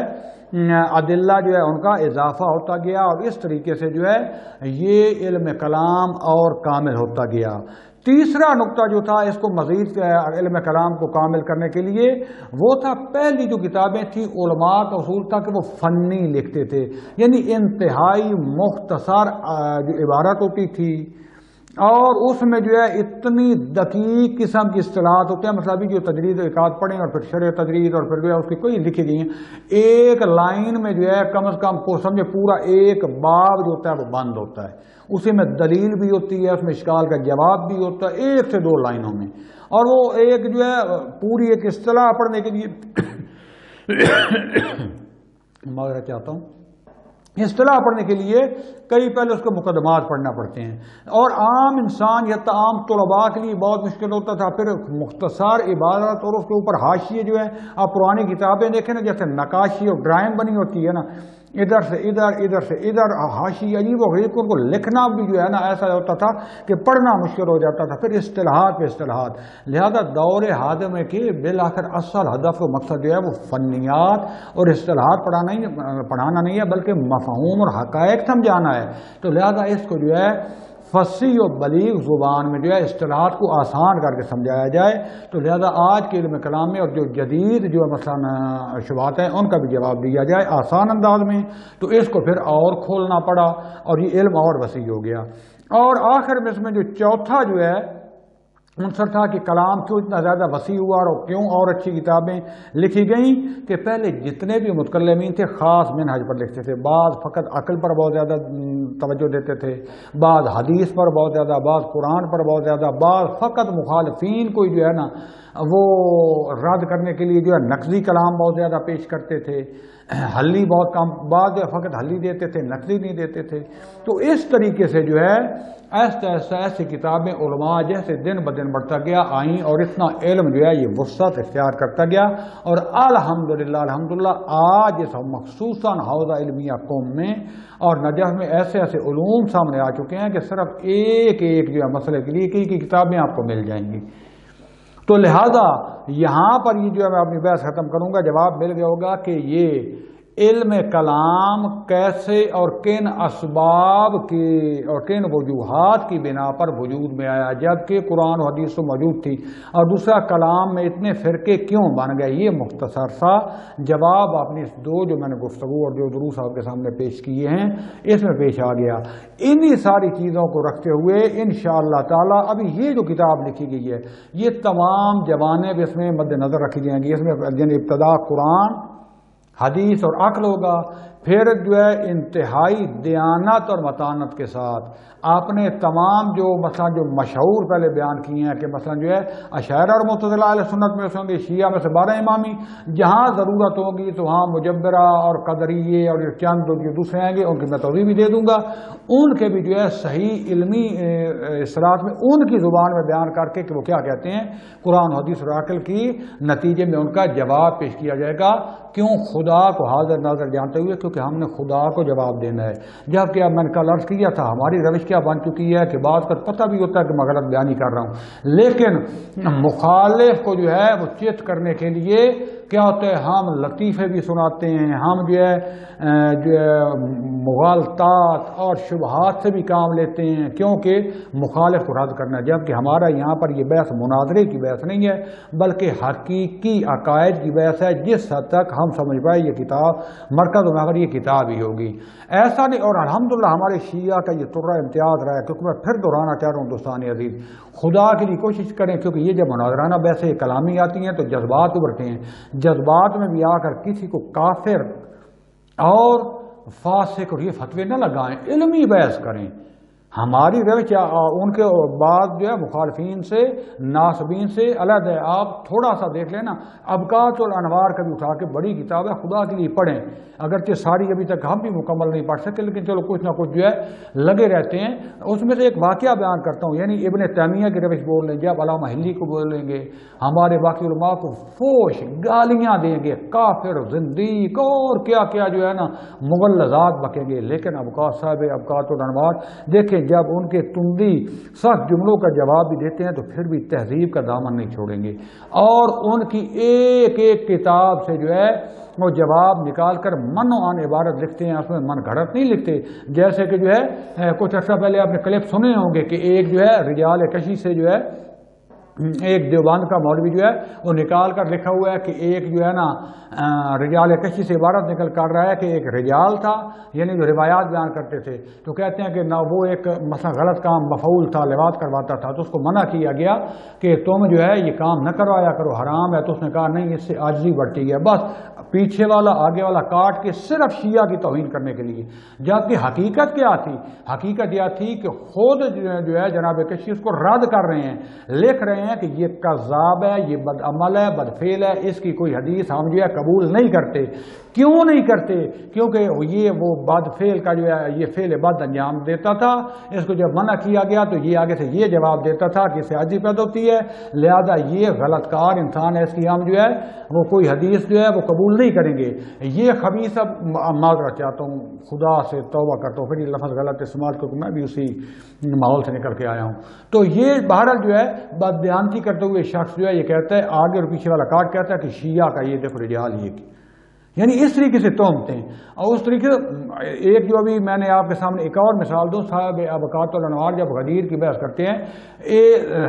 ادلہ جو ہے ان کا اضافہ ہوتا گیا, اور اس طریقے سے جو ہے یہ علم کلام اور کامل ہوتا گیا. تیسرا نقطہ جو تھا اس کو مزید علم کلام کو کامل کرنے کے لیے وہ تھا, پہلی جو کتابیں تھیں علماء کا اصول تھا کہ وہ فنی لکھتے تھے, یعنی انتہائی مختصر جو عبارت ہوتی تھی, اور اس میں جو ہے اتنی دقیق قسم کی اصطلاحات ہوتے ہیں. مثلا بھی جو تجرید ایک پڑھیں اور پھر شرح تجرید اور پھر جو ہے اس کی کوئی لکھی گئی ہیں, ایک لائن میں جو ہے کم از کم کو سمجھے پورا ایک باب جو ہوتا ہے وہ بند ہوتا ہے, اسی میں دلیل بھی ہوتی ہے, اس میں اشکال کا جواب بھی ہوتا ہے, ایک سے دو لائنوں میں. اور وہ ایک جو ہے پوری ایک اصطلاح پڑھنے کے لیے معذرت چاہتا ہوں, اصطلاح پڑھنے کے لیے کئی پہلے اس کے مقدمات پڑھنا پڑتے ہیں, اور عام انسان یا عام طلباء کے لیے بہت مشکل ہوتا تھا. پھر مختصر عبارت اور اس کے اوپر حاشیے جو ہے, آپ پرانی کتابیں دیکھیں نا جیسے نقاشی اور ڈرائنگ بنی ہوتی ہے نا, ادھر سے ادھر ادھر سے ادھر حاشی عجیب و غریب, ان کو لکھنا بھی جو ہے نا ایسا ہوتا تھا کہ پڑھنا مشکل ہو جاتا تھا. پھر اصطلاحات پہ اصطلاحات, لہذا دور حاضر میں کہ بالآخر اصل ہدف و مقصد جو ہے وہ فنیات اور اصطلاحات پڑھانا نہیں ہے بلکہ مفہوم اور حقائق سمجھانا ہے. تو لہذا اس کو جو ہے فصیح و بلیغ زبان میں جو ہے اصطلاحات کو آسان کر کے سمجھایا جائے. تو لہذا آج کے علم کلام میں اور جو جدید جو مثلا شبہات ہیں ان کا بھی جواب دیا جائے آسان انداز میں. تو اس کو پھر اور کھولنا پڑا اور یہ علم اور وسیع ہو گیا. اور آخر میں اس میں جو چوتھا جو ہے عنصر تھا کہ کلام کیوں اتنا زیادہ وسیع ہوا اور کیوں اور اچھی کتابیں لکھی گئیں, کہ پہلے جتنے بھی متکلمین تھے خاص منہج پر لکھتے تھے. بعض فقط عقل پر بہت زیادہ توجہ دیتے تھے, بعض حدیث پر بہت زیادہ, بعض قرآن پر بہت زیادہ, بعض فقط مخالفین کو جو ہے نا وہ رد کرنے کے لیے جو ہے نقضی کلام بہت زیادہ پیش کرتے تھے, حلی بہت کم, بعض فقط حلی دیتے تھے نقضی نہیں دیتے تھے. تو اس طریقے سے جو ہے ایسا ایسا ایسی کتابیں علماء جیسے دن بدن بڑھتا گیا آئیں, اور اتنا علم جو ہے یہ وسعت اختیار کرتا گیا. اور الحمدللہ آج اس مخصوصاً حوزہ علمیہ قوم میں اور نجف میں ایسے ایسے علوم سامنے آ چکے ہیں کہ صرف ایک ایک جو ہے مسئلے کے لیے کئی کتابیں آپ کو مل جائیں گی. تو لہذا یہاں پر یہ جو ہے میں اپنی بحث ختم کروں گا, جواب مل گیا ہوگا کہ یہ علم کلام کیسے اور کن اسباب کی اور کن وجوہات کی بنا پر وجود میں آیا, جبکہ قرآن و حدیث تو موجود تھی, اور دوسرا کلام میں اتنے فرقے کیوں بن گئے. یہ مختصر سا جواب اپنی دو جو میں نے گفتگو اور جو دروس آپ کے سامنے پیش کیے ہیں اس میں پیش آ گیا. انہی ساری چیزوں کو رکھتے ہوئے انشاءاللہ تعالی ابھی یہ جو کتاب لکھی گئی ہے یہ تمام جوانب اس میں مد نظر رکھی جائیں گی. اس میں ابتدا قرآن حدیث اور عقل ہوگا, پھر جو ہے انتہائی دیانت اور متانت کے ساتھ آپ نے تمام جو مثلا جو مشہور پہلے بیان کیے ہیں کہ مثلا جو ہے اشاعرہ اور معتزلہ اہل سنت میں ہوں گے, شیعہ میں سے 12 امامی, جہاں ضرورت ہوگی تو وہاں مجبرہ اور قدریے اور چند جو دوسرے آئیں گے ان کی میں توضیح بھی دے دوں گا. ان کے بھی جو ہے صحیح علمی اصطلاحات میں ان کی زبان میں بیان کر کے کہ وہ کیا کہتے ہیں قرآن حدیث اور عقل کی نتیجے میں ان کا جواب پیش کیا جائے گا. کیوں؟ خدا کو حاضر ناظر جانتے ہوئے, کیونکہ کیونکہ ہم نے خدا کو جواب دینا ہے. جبکہ اب میں نے کل عرض کیا تھا ہماری روش کیا بن چکی ہے کہ بعض کا پتہ بھی ہوتا ہے کہ میں غلط بیانی کر رہا ہوں، لیکن مخالف کو جو ہے وہ چت کرنے کے لیے کیا ہوتا ہے ہم لطیفے بھی سناتے ہیں، ہم جو ہے مغالطات اور شبہات سے بھی کام لیتے ہیں، کیونکہ مخالف کو رد کرنا ہے. جبکہ ہمارا یہاں پر یہ بحث مناظرے کی بحث نہیں ہے بلکہ حقیقی عقائد کی بحث ہے. جس حد تک ہم سمجھ پائے یہ کتاب مرکز و محور یہ کتاب ہی ہوگی، ایسا نہیں. اور الحمدللہ ہمارے شیعہ کا یہ طرہ امتیاز رہا ہے. کیونکہ میں پھر دہرانا چاہ رہا ہوں دوستان عزیز، خدا کے لیے کوشش کریں، کیونکہ یہ جب مناظرانہ بحثیں کلامی آتی ہیں تو جذبات ابھرتے ہیں، جذبات میں بھی آ کر کسی کو کافر اور فاسق اور یہ فتوے نہ لگائیں، علمی بحث کریں. ہماری روش ان کے بعد جو ہے مخالفین سے ناصبین سے الگ ہے. آپ تھوڑا سا دیکھ لینا ابقات الانوار کا بھی اٹھا کے بڑی کتاب ہے، خدا کے لیے پڑھیں. اگرچہ ساری ابھی تک ہم بھی مکمل نہیں پڑھ سکتے لیکن چلو کچھ نہ کچھ جو ہے لگے رہتے ہیں. اس میں سے ایک واقعہ بیان کرتا ہوں، یعنی ابن تیمیہ کی روش بول لیں گے، اب علامہ ہلی کو بول لیں گے، ہمارے باقی علماء کو فوش گالیاں دیں گے، کافر زندیق اور کیا کیا جو ہے نا مغلظات بکیں گے. لیکن ابقات صاحب ابقات الانوار دیکھیں جب ان کے تندی سخت جملوں کا جواب بھی دیتے ہیں تو پھر بھی تہذیب کا دامن نہیں چھوڑیں گے، اور ان کی ایک ایک کتاب سے جو ہے وہ جواب نکال کر من عن عبارت لکھتے ہیں. اس میں من گھڑت نہیں لکھتے. جیسے کہ جو ہے کچھ عرصہ پہلے آپ نے کلپ سنے ہوں گے کہ ایک جو ہے رجال کشی سے جو ہے ایک دیوبند کا مولوی جو ہے وہ نکال کر لکھا ہوا ہے کہ ایک جو ہے نا رجال کشی سے عبارت نکل کر رہا ہے کہ ایک رجال تھا، یعنی جو روایات بیان کرتے تھے تو کہتے ہیں کہ نہ وہ ایک مثلا غلط کام مفعول تھا، لواط کرواتا تھا، تو اس کو منع کیا گیا کہ تم جو ہے یہ کام نہ کروایا کرو، حرام ہے. تو اس نے کہا نہیں، اس سے عاجزی بڑھتی ہے. بس پیچھے والا آگے والا کاٹ کے صرف شیعہ کی توہین کرنے کے لیے. جبکہ حقیقت کیا تھی؟ حقیقت یہ تھی کہ خود جو ہے جناب کشی اس کو رد کر رہے ہیں، لکھ رہے ہیں کہ یہ کذاب ہے، یہ بد عمل ہے، بدفعل ہے، اس کی کوئی حدیث ہم جو ہے قبول نہیں کرتے. کیوں نہیں کرتے؟ کیونکہ یہ وہ بد فعل کا جو ہے یہ فعل بد انجام دیتا تھا. اس کو جب منع کیا گیا تو یہ آگے سے یہ جواب دیتا تھا کہ اس سے عاجزی پیدا ہوتی ہے، لہذا یہ غلط کار انسان ہے، اس کی ہم جو ہے وہ کوئی حدیث جو ہے وہ قبول نہیں کریں گے. یہ خبیث معذرت چاہتا ہوں، خدا سے توبہ کرتا ہوں، پھر یہ لفظ غلط استعمال کیونکہ میں بھی اسی ماحول سے نکل کے آیا ہوں. تو یہ بہرحال جو ہے بدبیانتی کرتے ہوئے شخص جو ہے یہ کہتا ہے آگے اور پیچھے والا کاٹ کہتا ہے کہ شیعہ کا یہ دیکھو رجال یہ کی، یعنی اس طریقے سے تہمتیں. اور اس طریقے سے ایک جو ابھی میں نے آپ کے سامنے ایک اور مثال دوں، صاحب ابقات الانوار جب غدیر کی بحث کرتے ہیں،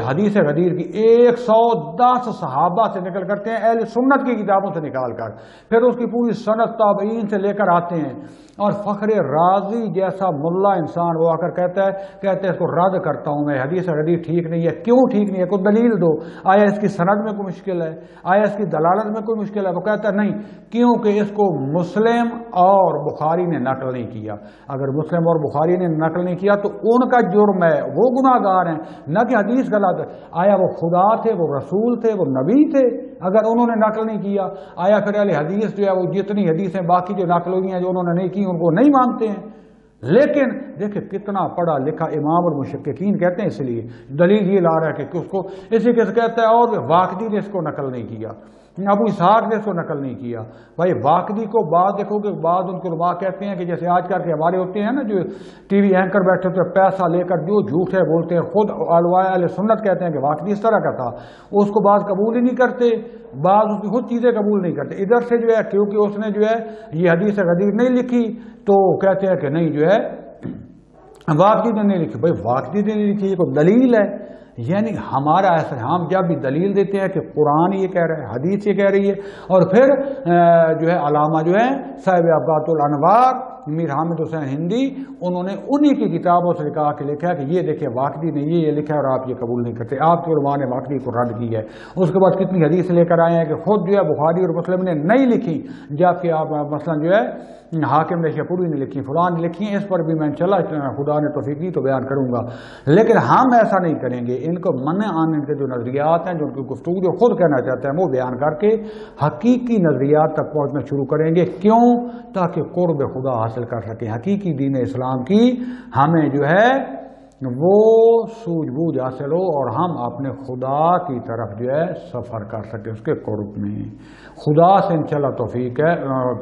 حدیث غدیر کی 110 صحابہ سے نکل کرتے ہیں، اہل سنت کی کتابوں سے نکال کر، پھر اس کی پوری سند تابعین سے لے کر آتے ہیں. اور فخر رازی جیسا ملا انسان وہ آ کر کہتا ہے اس کو رد کرتا ہوں میں، حدیث غدیر ٹھیک نہیں ہے. کیوں ٹھیک نہیں ہے؟ کوئی دلیل دو. آیا اس کی سند میں کوئی مشکل ہے؟ آیا اس کی دلالت میں کوئی مشکل ہے؟ وہ کہتا ہے نہیں، کیونکہ اس کو مسلم اور بخاری نے نقل نہیں کیا. اگر مسلم اور بخاری نے نقل نہیں کیا تو ان کا جرم ہے، وہ گناہ گار ہیں، نہ کہ حدیث غلط ہے. آیا وہ خدا تھے، وہ رسول تھے، وہ نبی تھے اگر انہوں نے نقل نہیں کیا؟ آیا پھر اہل حدیث جو ہے وہ جتنی حدیثیں باقی جو نقل ہوئی ہیں جو انہوں نے نہیں کی ان کو نہیں مانتے ہیں؟ لیکن دیکھیں کتنا پڑھا لکھا امام المشککین کہتے ہیں. اس لیے دلیل یہ لا رہا ہے کہ اس کو اسی کے کہتا ہے. اور واقدی نے اس کو نقل نہیں کیا، ابو اسحاق نے اس کو نقل نہیں کیا. بھائی واقدی کو بعد دیکھو کہ بعد ان کے علماء کہتے ہیں کہ جیسے آج کل کے ہمارے ہوتے ہیں نا جو ٹی وی اینکر بیٹھے ہوتے ہیں پیسہ لے کر جو جھوٹ ہے بولتے ہیں، خود علماء اہل سنت کہتے ہیں کہ واقدی اس طرح کا تھا. اس کو بعض قبول ہی نہیں کرتے، بعض اس کی خود چیزیں قبول نہیں کرتے. ادھر سے جو ہے کیونکہ اس نے جو ہے یہ حدیث غدیر نہیں لکھی تو کہتے ہیں کہ نہیں جو ہے واقدی نے نہیں لکھی. بھائی واقدی نے نہیں لکھی، یہ کوئی دلیل ہے؟ یعنی ہمارا ایسا ہم جب بھی دلیل دیتے ہیں کہ قرآن یہ کہہ رہا ہے، حدیث یہ کہہ رہی ہے، اور پھر جو ہے علامہ جو ہے صاحب ابقات الانوار میر حامد حسین ہندی انہوں نے انہی کی کتابوں سے لکھا کے لکھا کہ یہ دیکھیں واقدی نے یہ لکھا ہے اور آپ یہ قبول نہیں کرتے. آپ کے علماء نے واقدی کو رد کی ہے. اس کے بعد کتنی حدیث لے کر آئے ہیں کہ خود جو ہے بخاری اور مسلم نے نہیں لکھی، جبکہ آپ مثلا جو ہے حاکم نے شیپوری نے لکھی، فلان نے لکھی. اس پر بھی میں انشاءاللہ خدا نے توفیق دی تو بیان کروں گا. لیکن ہم ایسا نہیں کریں گے. ان کو منع آنے کے جو نظریات ہیں، جو ان کی گفتگو جو خود کہنا چاہتے ہیں وہ بیان کر کے حقیقی نظریات تک پہنچنا شروع کریں گے. کیوں؟ تاکہ قرب خدا حاصل کر سکیں. حقیقی دین اسلام کی ہمیں جو ہے وہ سوجھ بوجھ حاصل ہو اور ہم اپنے خدا کی طرف جو ہے سفر کر سکیں، اس کے قرب میں خدا سے انشاءاللہ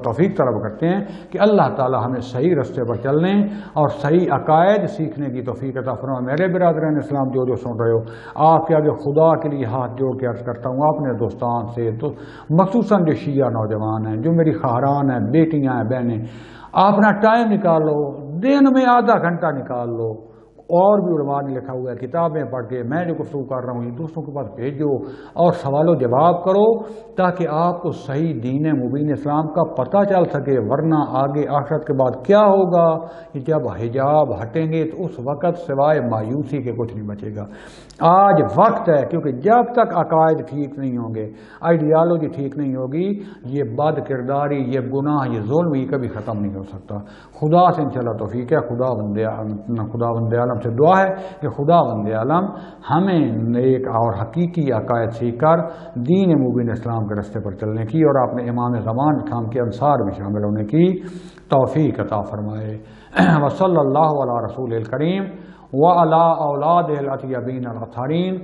توفیق طلب کرتے ہیں کہ اللہ تعالی ہمیں صحیح رستے پر چلنے اور صحیح عقائد سیکھنے کی توفیق عطا فرمائے۔ میرے برادران اسلام جو سن رہے ہو، آپ کے آگے خدا کے لیے ہاتھ جوڑ کے عرض کرتا ہوں، اپنے دوستان سے تو مخصوصاً جو شیعہ نوجوان ہیں، جو میری خواہران ہیں، بیٹیاں ہیں، بہنیں، اپنا ٹائم نکالو، دن میں آدھا گھنٹہ نکال لو۔ اور بھی علماء نے لکھا ہوا ہے، کتابیں پڑھ کے میں جو گفتگو کر رہا ہوں یہ دوستوں کے پاس بھیجو اور سوال و جواب کرو تاکہ آپ کو صحیح دین مبین اسلام کا پتہ چل سکے، ورنہ آگے آخرت کے بعد کیا ہوگا جب حجاب ہٹیں گے تو اس وقت سوائے مایوسی کے کچھ نہیں بچے گا۔ آج وقت ہے، کیونکہ جب تک عقائد ٹھیک نہیں ہوں گے، آئیڈیالوجی ٹھیک نہیں ہوگی، یہ بد کرداری، یہ گناہ، یہ ظلم یہ کبھی ختم نہیں ہو سکتا۔ خدا سے انشاءاللہ توفیق ہے، خدا بندے عالم سے دعا ہے کہ خدا بند عالم ہمیں نیک اور حقیقی عقائد سیکھ کر دین مبین اسلام کے رستے پر چلنے کی اور اپنے امام زمان اسلام کے انصار میں شامل ہونے کی توفیق عطا فرمائے۔ وصلی اللہ علی رسول الکریم وعلی اولاد الاطیبین الاطہرین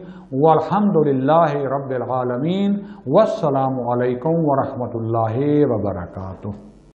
والحمد للہ رب العالمین، والسلام علیکم ورحمۃ اللہ وبرکاتہ۔